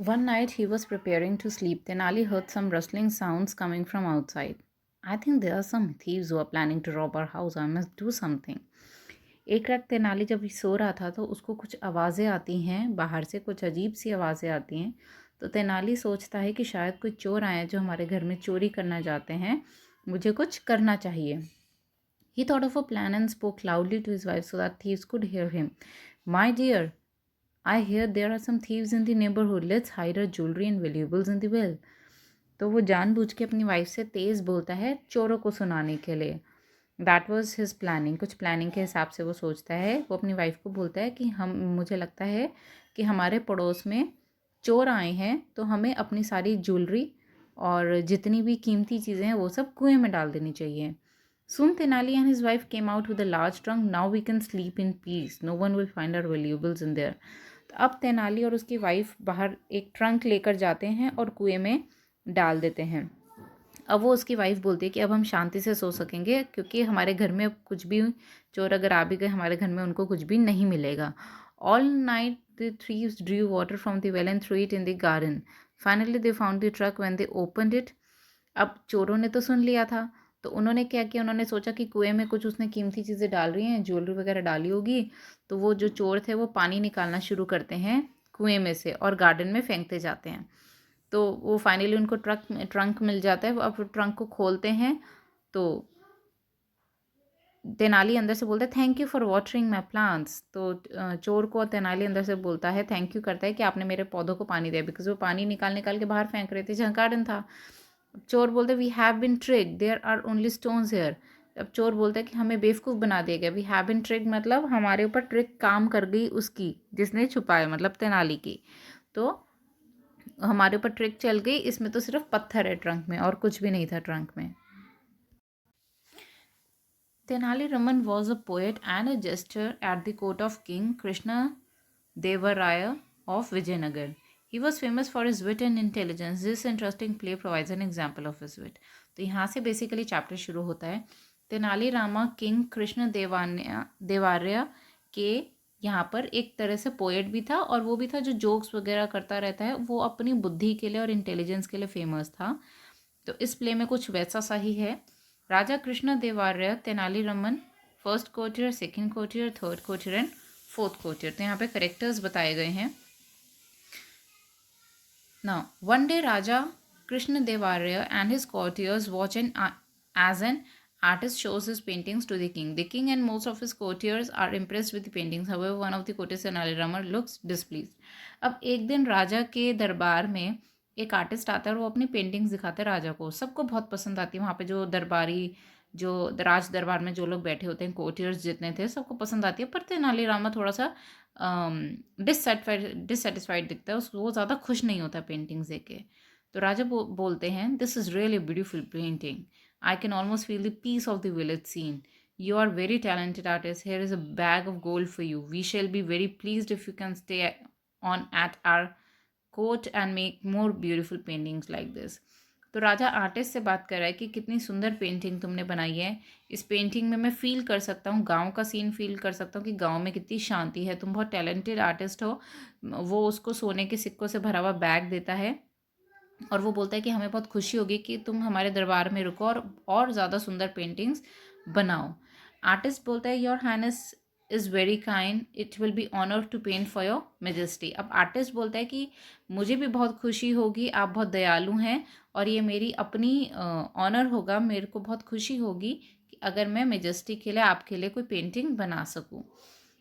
One night he was preparing to sleep. Tenali heard some rustling sounds coming from outside. I think there are some thieves who are planning to rob our house. I must do something. एक रात तेनाली जब सो रहा था तो उसको कुछ आवाज़ें आती हैं बाहर से, कुछ अजीब सी आवाज़ें आती हैं। तो तेनाली सोचता है कि शायद कोई चोर आए हैं जो हमारे घर में चोरी करना चाहते हैं, मुझे कुछ करना चाहिए। He thought of a plan and spoke loudly to his wife so that thieves could hear him. My dear, I hear there are some thieves in the neighborhood. Let's hide our jewelry and valuables in the well. तो वो जानबूझ के अपनी wife से तेज़ बोलता है चोरों को सुनाने के लिए। That was his planning. कुछ प्लानिंग के हिसाब से वो सोचता है, वो अपनी वाइफ को बोलता है कि हम मुझे लगता है कि हमारे पड़ोस में चोर आए हैं, तो हमें अपनी सारी ज्वेलरी और जितनी भी कीमती चीज़ें हैं वो सब कुएं में डाल देनी चाहिए। Soon Tenali and his wife came out with a large trunk. Now we can sleep in peace. No one will find our valuables in there. तो अब तेनाली और उसकी वाइफ बाहर एक ट्रंक लेकर जाते हैं और कुएं में डाल देते हैं। अब वो उसकी वाइफ बोलती है कि अब हम शांति से सो सकेंगे क्योंकि हमारे घर में कुछ भी चोर अगर आ भी गए हमारे घर में उनको कुछ भी नहीं मिलेगा। All night the thieves drew water from the well and threw it in the garden. Finally they found the trunk when they opened it. अब चोरों ने तो सुन लिया था, तो उन्होंने क्या किया, उन्होंने सोचा कि कुएं में कुछ उसने कीमती चीज़ें डाल रही हैं, ज्वेलरी वगैरह डाली होगी। तो वो जो चोर थे वो पानी निकालना शुरू करते हैं कुएं में से और गार्डन में फेंकते जाते हैं। तो वो फाइनली उनको ट्रंक मिल जाता है। अब ट्रंक को खोलते हैं तो तेनाली अंदर से बोलता है thank you for watering my plants. तो चोर को तेनाली अंदर से बोलता है, थैंक यू करता है कि आपने मेरे पौधों को पानी दिया, बिकॉज वो पानी निकाल निकाल के बाहर फेंक रहे थे जहाँ गार्डन था। चोर बोलते we have been tricked, there are only stones here. अब चोर बोलता है कि हमें बेवकूफ़ बना दिया गया। वी हैव बिन ट्रिक्ड मतलब हमारे ऊपर ट्रिक काम कर गई उसकी, जिसने छुपाया मतलब तेनाली की। तो हमारे ऊपर ट्रिक चल गई, इसमें तो सिर्फ पत्थर है ट्रंक में और कुछ भी नहीं था ट्रंक में। Tenali Raman was a poet and a jester at the court of King Krishna Devaraya of Vijayanagar. He was famous for his wit and intelligence. This interesting play provides an example of his wit. तो यहाँ से basically chapter शुरू होता है। Tenali Rama king Krishna देवार्य के यहाँ पर एक तरह से पोएट भी था और वो भी था जो जोक्स वगैरह करता रहता है। वो अपनी बुद्धि के लिए और इंटेलिजेंस के लिए फेमस था। तो इस प्ले में कुछ वैसा सा ही है। Raja Krishna Devaraya Tenali Raman first courtier, second courtier, third courtier and fourth courtier. तो यहाँ पे करेक्टर्स बताए गए हैं। Now one day Raja Krishna Devaraya and his courtiers watch as an artist shows his paintings to the king. The king and most of his courtiers are impressed with the paintings. However, one of the courtiers, Tenali Raman, looks displeased. अब एक दिन राजा के दरबार में एक artist आता है और वो अपनी पेंटिंग्स दिखाता है राजा को। सबको बहुत पसंद आती है, वहाँ पे जो दरबारी जो राज दरबार में जो लोग बैठे होते हैं, कोर्टियर्स जितने थे, सबको पसंद आती है। पर तेनाली रामा थोड़ा सा डिससेटिस्फाइड दिखता है, उसको वो ज़्यादा खुश नहीं होता पेंटिंग्स देख के। तो राजा बोलते हैं this is really beautiful painting, I can almost feel the peace of the village scene, you are very talented artist, here is a bag of gold for you, we shall be very pleased if you can stay on at our court and make more beautiful paintings like this. तो राजा artist से बात कर रहा है कि कितनी सुंदर पेंटिंग तुमने बनाई है, इस पेंटिंग में मैं फील कर सकता हूँ, गांव का सीन फील कर सकता हूँ कि गांव में कितनी शांति है, तुम बहुत टैलेंटेड आर्टिस्ट हो। वो उसको सोने के सिक्कों से भरा हुआ बैग देता है और वो बोलता है कि हमें बहुत खुशी होगी कि तुम हमारे दरबार में रुको और ज़्यादा सुंदर पेंटिंग्स बनाओ। आर्टिस्ट बोलता है your highness is very kind, it will be honour to paint for your majesty. अब आर्टिस्ट बोलता है कि मुझे भी बहुत खुशी होगी, आप बहुत दयालु हैं और ये मेरी अपनी ऑनर होगा, मेरे को बहुत खुशी होगी कि अगर मैं मेजेस्टी के लिए आपके लिए कोई पेंटिंग बना सकूँ।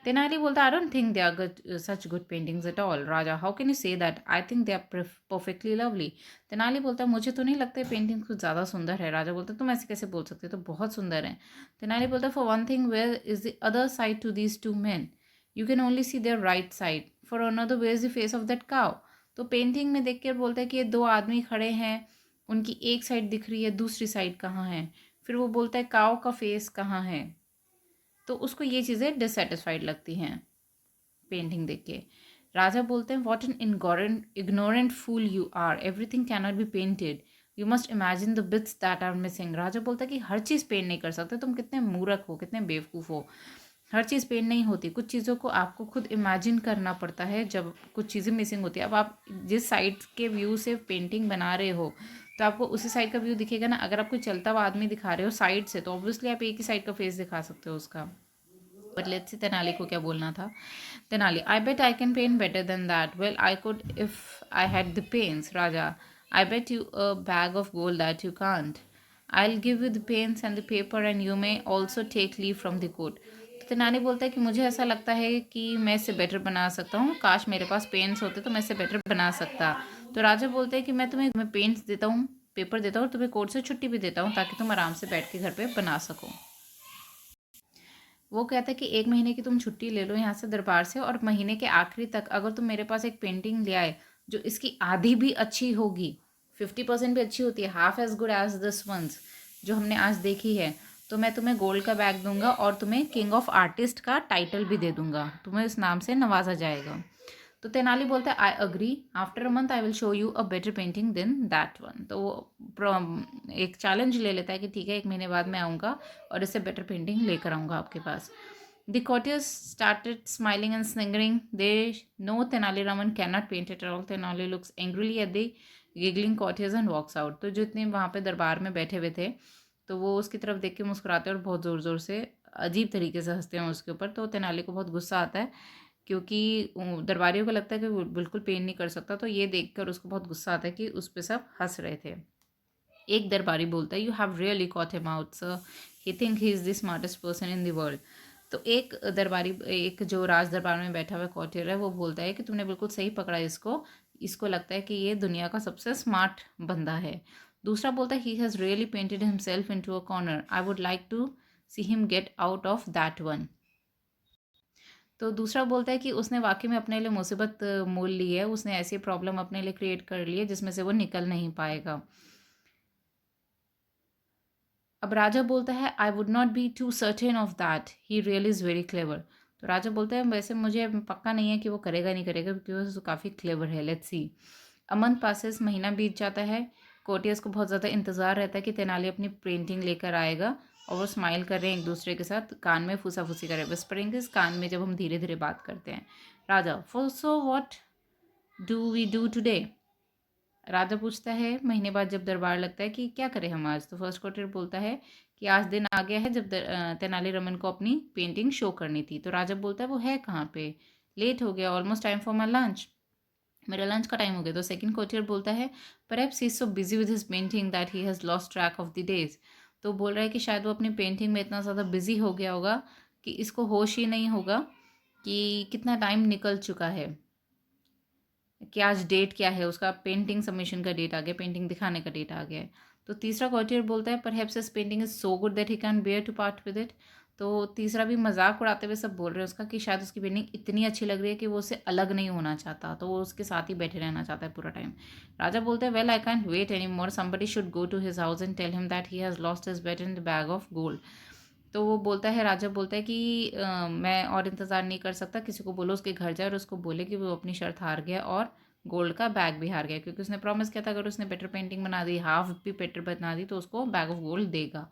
तेनाली बोलता I don't think they are good such good paintings at all. राजा how can you say that, I think they are perfectly lovely. Tenali बोलता है मुझे तो नहीं लगता पेंटिंग कुछ ज़्यादा सुंदर है। राजा बोलता है तुम ऐसे कैसे बोल सकते हो, तो बहुत सुंदर है। तेनाली बोलता है for one thing where is the other side to these two man, you can only see their right side, for another where is the face of that cow. तो पेंटिंग में देख कर बोलता है कि ये दो आदमी खड़े हैं, उनकी एक साइड दिख रही है, दूसरी साइड कहाँ है। फिर वो बोलता है काउ का फेस कहाँ है। तो उसको ये चीज़ें डिससेटिस्फाइड लगती हैं पेंटिंग देख के। राजा बोलते हैं what an ignorant fool you are, everything can not be painted, you must imagine the bits that are missing. राजा बोलता है कि हर चीज़ पेंट नहीं कर सकते, तुम कितने मूर्ख हो, कितने बेवकूफ़ हो, हर चीज़ पेंट नहीं होती, कुछ चीज़ों को आपको खुद इमेजिन करना पड़ता है जब कुछ चीज़ें मिसिंग होती है। अब आप जिस साइड के व्यू से पेंटिंग बना रहे हो तो आपको उसी साइड का व्यू दिखेगा ना। अगर आप कोई चलता हुआ आदमी दिखा रहे हो साइड से तो ऑब्वियसली आप एक ही साइड का फेस दिखा सकते हो उसका। बट लेट्स सी तेनाली को क्या बोलना था। Tenali, I bet I can paint better than that. Well I could if I had the pens. राजा, I bet you a bag of gold that you can't. I'll give you the pens and the paper and you may also take leave from the court. तो तेनाली बोलता है कि मुझे ऐसा लगता है कि मैं इससे बेटर बना सकता हूँ, काश मेरे पास पेन्स होते तो मैं इससे बेटर बना सकता। तो राजा बोलते हैं कि मैं तुम्हें पेन्स देता हूँ, पेपर देता हूँ और तुम्हें कोर्ट से छुट्टी भी देता हूँ ताकि तुम आराम से बैठ के घर पे बना सको। वो कहता है कि 1 महीने की तुम छुट्टी ले लो यहाँ से दरबार से, और महीने के आखिरी तक अगर तुम मेरे पास एक पेंटिंग ले आए जो इसकी आधी भी अच्छी होगी, 50% भी अच्छी होती है, half as good as this ones जो हमने आज देखी है, तो मैं तुम्हें गोल्ड का बैग दूंगा और तुम्हें किंग ऑफ आर्टिस्ट का टाइटल भी दे दूंगा, तुम्हें उस नाम से नवाजा जाएगा। तो तेनाली बोलता है I agree, after a month I will show you a better painting than that one. तो वो एक चैलेंज ले लेता है कि ठीक है 1 महीने बाद मैं आऊँगा और इससे बेटर पेंटिंग लेकर आऊँगा आपके पास। The courtiers started smiling and sniggering. They know Tenali Raman cannot paint it at all. Tenali looks angrily at the giggling courtiers and walks out. तो जितने वहाँ पे दरबार में बैठे हुए थे तो वो उसकी तरफ देख के मुस्कुराते हैं और बहुत ज़ोर ज़ोर से अजीब तरीके से हंसते हैं उसके ऊपर। तो तेनाली को बहुत गुस्सा आता है क्योंकि दरबारियों को लगता है कि वो बिल्कुल पेंट नहीं कर सकता, तो ये देखकर उसको बहुत गुस्सा आता है कि उस पर सब हंस रहे थे। एक दरबारी बोलता है you have really cot him out sir, he think he is the smartest person in the world. तो एक दरबारी, एक जो राज दरबार में बैठा हुआ कॉटियर है, वो बोलता है कि तुमने बिल्कुल सही पकड़ा इसको, इसको लगता है कि ये दुनिया का सबसे स्मार्ट बंदा है। दूसरा बोलता है he has really painted himself into a corner, I would like to see him get out of that one. तो दूसरा बोलता है कि उसने वाकई में अपने लिए मुसीबत मोल ली है, उसने ऐसी प्रॉब्लम अपने लिए क्रिएट कर ली है जिसमें से वो निकल नहीं पाएगा। अब राजा बोलता है I would not be too certain of that, he really is very clever. तो राजा बोलता है वैसे मुझे पक्का नहीं है कि वो करेगा नहीं करेगा क्योंकि वो काफ़ी क्लेवर है, let's see. A month passes, महीना बीत जाता है। कोटियर्स को बहुत ज़्यादा इंतज़ार रहता है कि तेनाली अपनी पेंटिंग लेकर आएगा और वो स्माइल कर रहे हैं एक दूसरे के साथ, कान में फूसा-फूसी कर रहे हैं, विस्परिंग इस कान में जब हम धीरे-धीरे बात करते हैं। राजा, for so what do we do today? राजा पूछता है महीने बाद जब दरबार लगता है कि क्या करें हम आज। तो फर्स्ट कोटेड बोलता है कि आज दिन आ गया है जब तेनालीरामन को अपनी पेंटिंग शो करनी थी। तो राजा बोलता है वो है कहाँ पे, लेट हो गया, almost time for my lunch, मेरा लंच का टाइम हो गया। तो सेकंड कोटियर बोलता है perhaps he is so busy with his painting that he has lost track of the days. तो बोल रहा है कि शायद वो अपनी पेंटिंग में इतना ज़्यादा बिजी हो गया होगा कि इसको होश ही नहीं होगा कि कितना टाइम निकल चुका है, कि आज डेट क्या है उसका, पेंटिंग सबमिशन का डेट आ गया, पेंटिंग दिखाने का डेट आ गया है। तो तीसरा कॉटियर बोलता है perhaps his painting is so good that he can bear to part with it. तो तीसरा भी मजाक उड़ाते हुए सब बोल रहे हैं उसका कि शायद उसकी पेंटिंग इतनी अच्छी लग रही है कि वो उससे अलग नहीं होना चाहता, तो वो उसके साथ ही बैठे रहना चाहता है पूरा टाइम। राजा बोलते हैं well I can't wait any more, somebody should go to his house and tell him that he has lost his bet in the bag of gold. तो वो बोलता है, राजा बोलता है कि मैं और इंतज़ार नहीं कर सकता, किसी को बोलो उसके घर जाए और उसको बोले कि वो अपनी शर्त हार गया और गोल्ड का बैग भी हार गया, क्योंकि उसने प्रॉमिस किया था अगर उसने बेटर पेंटिंग बना दी, हाफ भी बेटर बना दी, तो उसको बैग ऑफ गोल्ड देगा।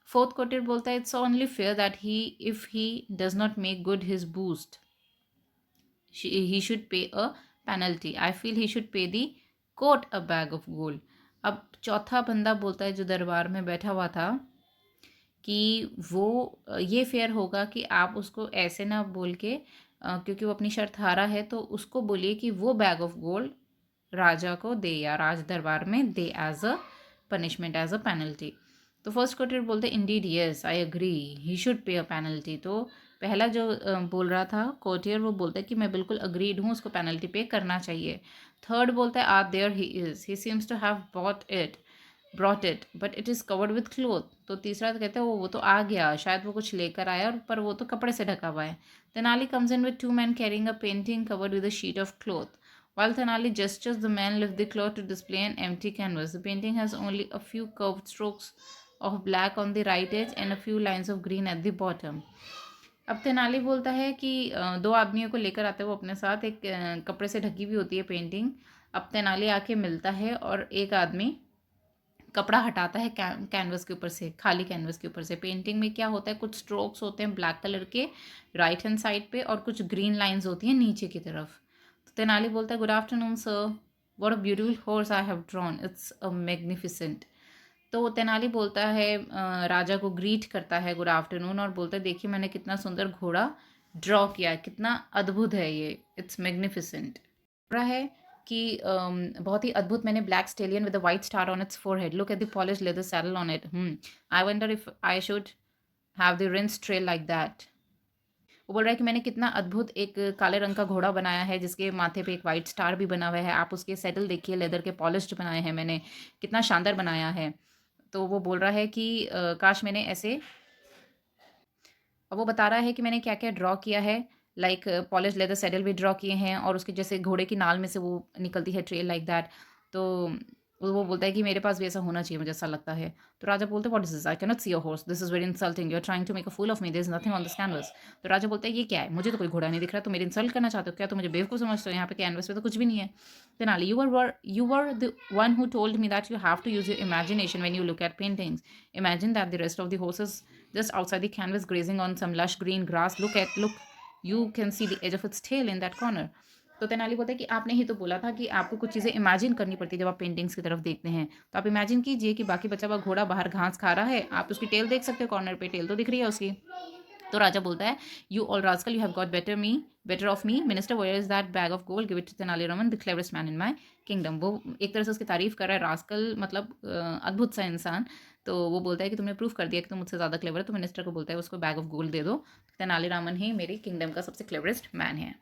फोर्थ कोटेड बोलता है it's only fair that he if he does not make good his boast he should pay a penalty, I feel he should pay the court a bag of gold. अब चौथा बंदा बोलता है जो दरबार में बैठा हुआ था कि वो ये फेयर होगा कि आप उसको ऐसे ना बोल के क्योंकि वो अपनी शर्त हारा है, तो उसको बोलिए कि वो बैग ऑफ गोल्ड राजा को दे या राज दरबार में दे as a punishment, as a penalty. तो फर्स्ट कोटेड बोलते indeed yes I agree he should pay a penalty. तो पहला जो बोल रहा था कोटियर वो बोलता है कि मैं बिल्कुल अग्रीड हूँ, उसको पेनल्टी पे करना चाहिए। थर्ड बोलता है ah there he is, he seems to have brought it but it is covered with cloth. तो तीसरा तो कहते हैं वो तो आ गया, शायद वो कुछ लेकर आया और पर वो तो कपड़े से ढका हुआ है। Tenali comes in with 2 men carrying a painting covered with a sheet of cloth. While Tenali gestures, the man lifts the cloth to display an empty canvas. The painting has only a few curved strokes of black on the right edge and a few lines of green at the bottom. अब तेनाली बोलता है कि दो आदमियों को लेकर आते हैं वो अपने साथ, एक कपड़े से ढकी हुई होती है पेंटिंग। अब तेनाली आके मिलता है और एक आदमी कपड़ा हटाता है कैनवस के ऊपर से, खाली कैनवस के ऊपर से। पेंटिंग में क्या होता है, कुछ स्ट्रोक्स होते हैं ब्लैक कलर के राइट हैंड साइड पे, और कुछ ग्रीन लाइंस होती हैं नीचे की तरफ। तो तेनाली बोलता है, good afternoon sir, what a beautiful horse I have drawn, it's a magnificent. तो तेनाली बोलता है, राजा को ग्रीट करता है गुड आफ्टरनून, और बोलता है, देखिए मैंने कितना सुंदर घोड़ा ड्रॉ किया है, कितना अद्भुत है ये, इट्स मैग्निफिसेंट। रहा है कि बहुत ही अद्भुत, मैंने black stallion with the white star on it's forehead, look at the polish leather saddle on it, I wonder if I should have the rinse trail like that. वो बोल रहा है कि मैंने कितना अद्भुत एक काले रंग का घोड़ा बनाया है जिसके माथे पे एक वाइट स्टार भी बना हुआ है, आप उसके सेटल देखिए, लेदर के पॉलिश्ड बनाए हैं मैंने, कितना शानदार बनाया है। तो वो बोल रहा है कि काश मैंने ऐसे, वो बता रहा है कि मैंने क्या-क्या ड्रॉ किया है, लाइक पॉलिश लेदर सैडल भी ड्रॉ किए हैं, और उसके जैसे घोड़े की नाल में से वो निकलती है ट्रेल लाइक दैट। तो वो बोलता है कि मेरे पास भी ऐसा होना चाहिए, मुझे ऐसा लगता है। तो राजा बोलते हैं, what is this? I can not see your horse, this is very insulting, you are trying to make a fool of me, there is nothing on this canvas. तो राजा बोलता है, ये क्या है? मुझे तो कोई घोड़ा नहीं दिख रहा, तुम मेरी इंसल्ट करना चाहते हो क्या? तुम मुझे बेवकूफ़ समझते हो? यहाँ पे कैनवस पे तो कुछ भी नहीं है। Tenali, you were the one who told me that you have to use your imagination when you look at paintings. Imagine that the rest of the horses just outside the canvas grazing on some lush green grass. Look, you can see the edge of its tail in that corner. तो तेनाली बोलता है कि आपने ही तो बोला था कि आपको कुछ चीज़ें इमेजिन करनी पड़ती है जब आप पेंटिंग्स की तरफ देखते हैं। तो आप इमेजिन कीजिए कि बाकी बचा हुआ घोड़ा बाहर घास खा रहा है, आप उसकी टेल देख सकते हो, कॉर्नर पे टेल तो दिख रही है उसकी। तो राजा बोलता है, you all rascal, you have got better of me minister, where is that bag of gold, give it to Tenaliraman, the cleverest man in my kingdom. वो एक तरह से उसकी तारीफ कर रहा है, रास्कल मतलब अद्भुत सा इंसान। तो वो बोलता है कि तुमने प्रूफ कर दिया कि तुम मुझसे ज़्यादा क्लेवर है। तो मिनिस्टर को बोलता है उसको बैग ऑफ गोल्ड दे दो, तेनालीरामन ही मेरी किंगडम का सबसे क्लेवरेस्ट मैन है।